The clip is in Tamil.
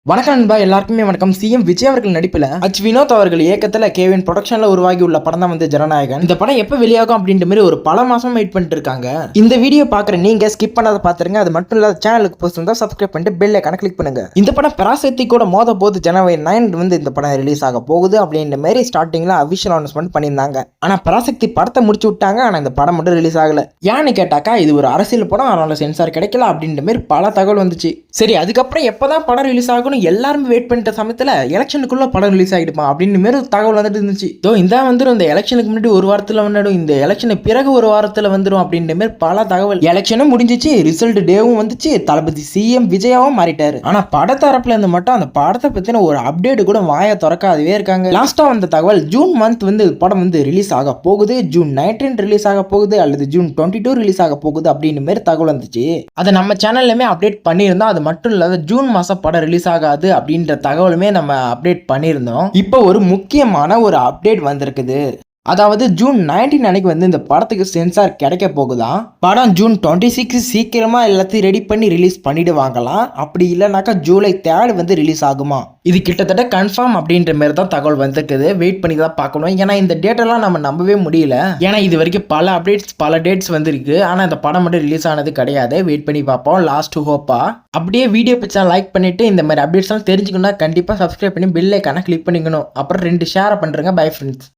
வணக்கம் நண்பா, எல்லாருக்குமே வணக்கம். சிஎம் விஜய் அவர்கள் நடிப்பில் வினோத் அவர்கள் இயக்கத்தில் கேவின் ப்ரொடக்ஷன்ல உருவாகி உள்ள படம் தான் வந்து ஜனநாயகன். இந்த படம் எப்போ வெளியாகும் அப்படின்ற மாதிரி ஒரு பல மாசம் வெயிட் பண்ணிட்டு இருக்காங்க. இந்த வீடியோ பார்க்குற நீங்க ஸ்கிப் பண்ணாத பாத்துருங்க. அது மட்டும் இல்லாத சேனலுக்கு புதுசா சப்ஸ்கிரைப் பண்ணிட்டு பெல் ஐகானை கிளிக் பண்ணுங்க. இந்த படம் பராசக்தி கூட மோத போது ஜனவரி 9 வந்து இந்த படம் ரிலீஸ் ஆக போகுது அப்படின்ற மாதிரி ஸ்டார்டிங்ல அபிஷியல் அனௌன்ஸ்மெண்ட் பண்ணியிருந்தாங்க. ஆனா பராசக்தி படத்தை முடிச்சு விட்டாங்க. ஆனா இந்த படம் மட்டும் ரிலீஸ் ஆகல. ஏன்னு கேட்டாக்கா இது ஒரு அரசியல் படம், அதனால சென்சார் கிடைக்கல அப்படின்ற மாதிரி பல தகவல் வந்துச்சு. சரி, அதுக்கப்புறம் எப்பதான் படம் ரிலீஸ் ஆகணும் எல்லாருமே வெயிட் பண்ணிட்ட சமயத்தில் எலெக்ஷனுக்குள்ள படம் ரிலீஸ் ஆகிடுமா அப்படின்னு மாரி தகவல் வந்துட்டு இருந்துச்சு. இந்த வந்துடும், இந்த எலெக்ஷனுக்கு முன்னாடி ஒரு வாரத்தில் வந்துடும், இந்த எலெக்ஷனுக்கு பிறகு ஒரு வாரத்தில் வந்துடும் அப்படின்ற மாதிரி பல தகவல். எலெக்ஷனும் முடிஞ்சிச்சு, ரிசல்ட் டேவும் வந்துச்சு, தளபதி சிஎம் விஜயாவும் மாறிட்டாரு. ஆனா படத்தரப்புல இருந்து மட்டும் அந்த படத்தை பத்தின ஒரு அப்டேட் கூட வாயை திறக்காதவே இருக்காங்க. லாஸ்டா வந்த தகவல் ஜூன் மந்த் வந்து படம் வந்து ரிலீஸ் ஆக போகுது, ஜூன் 19 ரிலீஸ் ஆக போகுது அல்லது ஜூன் 22 ரிலீஸ் ஆக போகுது அப்படின்னு மாதிரி தகவல் வந்துச்சு. அதை நம்ம சேனல்லுமே அப்டேட் பண்ணியிருந்தோம். அது மட்டும் இல்லாத ஜூன் மாசம் படம் ரிலீஸ் ஆகாது அப்படின்ற தகவலுமே நம்ம அப்டேட் பண்ணியிருந்தோம். இப்போ ஒரு முக்கியமான ஒரு அப்டேட் வந்திருக்குது. அதாவது ஜூன் 19 அன்னைக்கு வந்து இந்த படத்துக்கு சென்சார் கிடைக்க போகுதான். படம் ஜூன் 26 சீக்கிரமா எல்லாத்தையும் ரெடி பண்ணி ரிலீஸ் பண்ணிடுவாங்களாம். அப்படி இல்லைனாக்கா ஜூலை 3 வந்து ரிலீஸ் ஆகுமா. இது கிட்டத்தட்ட கன்ஃபார்ம் அப்படின்ற மாதிரி தான் தகவல் வந்திருக்குது. வெயிட் பண்ணி தான் பார்க்கணும். ஏன்னா இந்த டேட்டெல்லாம் நம்ம நம்பவே முடியல. ஏன்னா இது வரைக்கும் பல அப்டேட்ஸ் பல டேட்ஸ் வந்திருக்கு. ஆனால் இந்த படம் மட்டும் ரிலீஸ் ஆனது கிடையாது. வெயிட் பண்ணி பார்ப்போம். லாஸ்ட் ஹோப்பா. அப்படியே வீடியோ பிடிச்சா லைக் பண்ணிட்டு இந்த மாதிரி அப்டேட்ஸ்லாம் தெரிஞ்சுக்கணும்னா கண்டிப்பாக சப்ஸ்கிரைப் பண்ணி பெல் ஐகானை கிளிக் பண்ணிக்கணும். அப்புறம் 2 ஷேர் பண்ணுறேங்க. Bye friends.